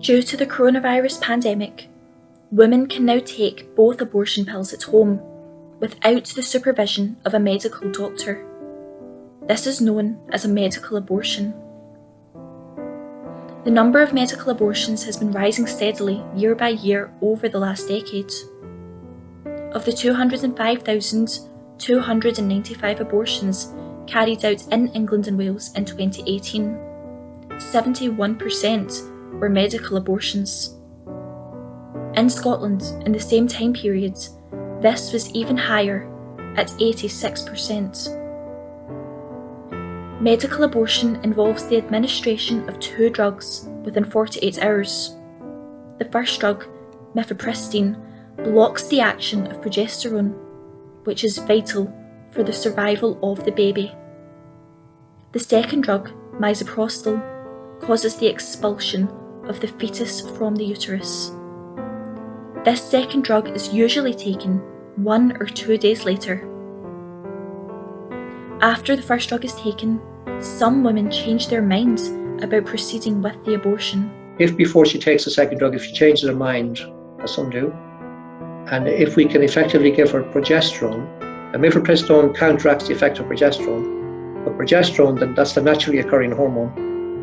Due to the coronavirus pandemic, women can now take both abortion pills at home without the supervision of a medical doctor. This is known as a medical abortion. The number of medical abortions has been rising steadily year by year over the last decade. Of the 205,295 abortions carried out in England and Wales in 2018, 71% were medical abortions. In Scotland, in the same time period, this was even higher at 86%. Medical abortion involves the administration of 2 drugs within 48 hours. The first drug, mifepristone, blocks the action of progesterone, which is vital for the survival of the baby. The second drug, misoprostol, causes the expulsion of the fetus from the uterus. This second drug is usually taken 1 or 2 days later. After the first drug is taken, some women change their minds about proceeding with the abortion. If before she takes the second drug, if she changes her mind, as some do, and if we can effectively give her progesterone, and mifepristone counteracts the effect of progesterone, but progesterone, that's the naturally occurring hormone,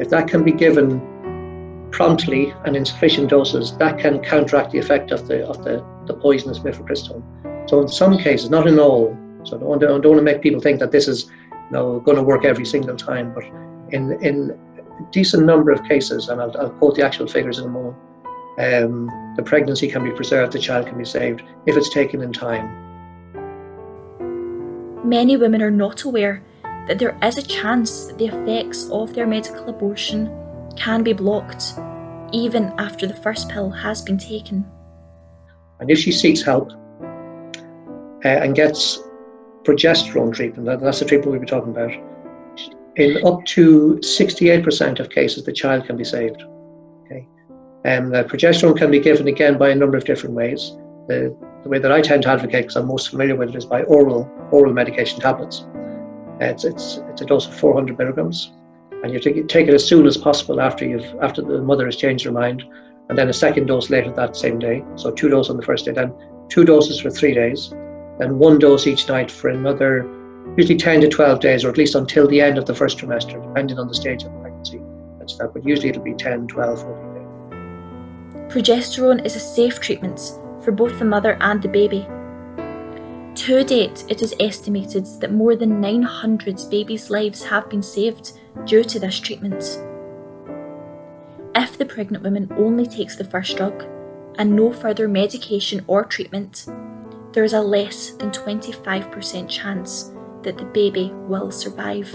if that can be given promptly and in sufficient doses, that can counteract the effect of the poisonous mifepristone. So in some cases, not in all, so I don't want to make people think that this is going to work every single time, but in a decent number of cases, and I'll quote the actual figures in a moment, the pregnancy can be preserved, the child can be saved if it's taken in time. Many women are not aware that there is a chance that the effects of their medical abortion can be blocked, even after the first pill has been taken. And if she seeks help and gets progesterone treatment, that's the treatment we'll be talking about, in up to 68% of cases, the child can be saved. Okay, progesterone can be given again by a number of different ways. The way that I tend to advocate, because I'm most familiar with it, is by oral medication tablets. It's a dose of 400 milligrams, and you take it as soon as possible after the mother has changed her mind, and then a second dose later that same day. So 2 doses on the first day, then 2 doses for 3 days, then 1 dose each night for another, usually 10 to 12 days, or at least until the end of the first trimester, depending on the stage of the pregnancy. That's that, but usually it'll be 10, 12, 14 days. Progesterone is a safe treatment for both the mother and the baby. To date, it is estimated that more than 900 babies' lives have been saved due to this treatment. If the pregnant woman only takes the first drug and no further medication or treatment, there is a less than 25% chance that the baby will survive.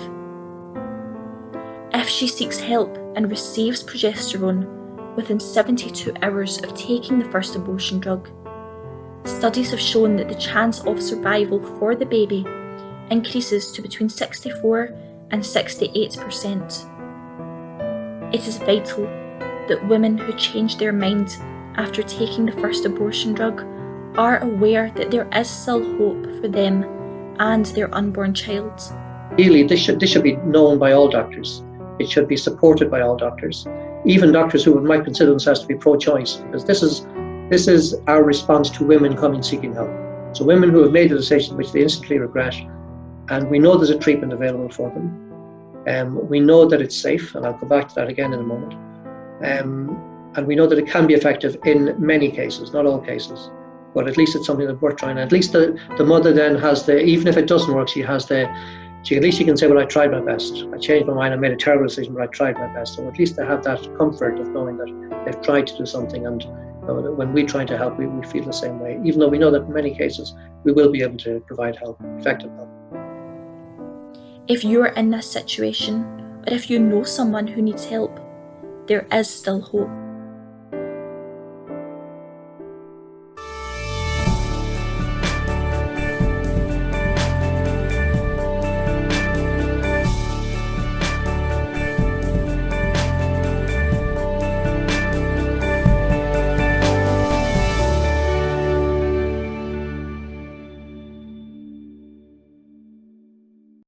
If she seeks help and receives progesterone within 72 hours of taking the first abortion drug, studies have shown that the chance of survival for the baby increases to between 64 and 68%. It is vital that women who change their mind after taking the first abortion drug are aware that there is still hope for them and their unborn child. Really, this should be known by all doctors. It should be supported by all doctors, even doctors who might consider themselves to be pro-choice, because this is our response to women coming seeking help. So women who have made a decision which they instantly regret, and we know there's a treatment available for them. We know that it's safe, and I'll come back to that again in a moment. And we know that it can be effective in many cases, not all cases, but at least it's something that's worth trying. At least the mother then has even if it doesn't work, at least she can say, well, I tried my best. I changed my mind, I made a terrible decision, but I tried my best. So at least they have that comfort of knowing that they've tried to do something, and when we try to help, we feel the same way, even though we know that in many cases we will be able to provide help, effective help. If you're in this situation, or if you know someone who needs help, there is still hope.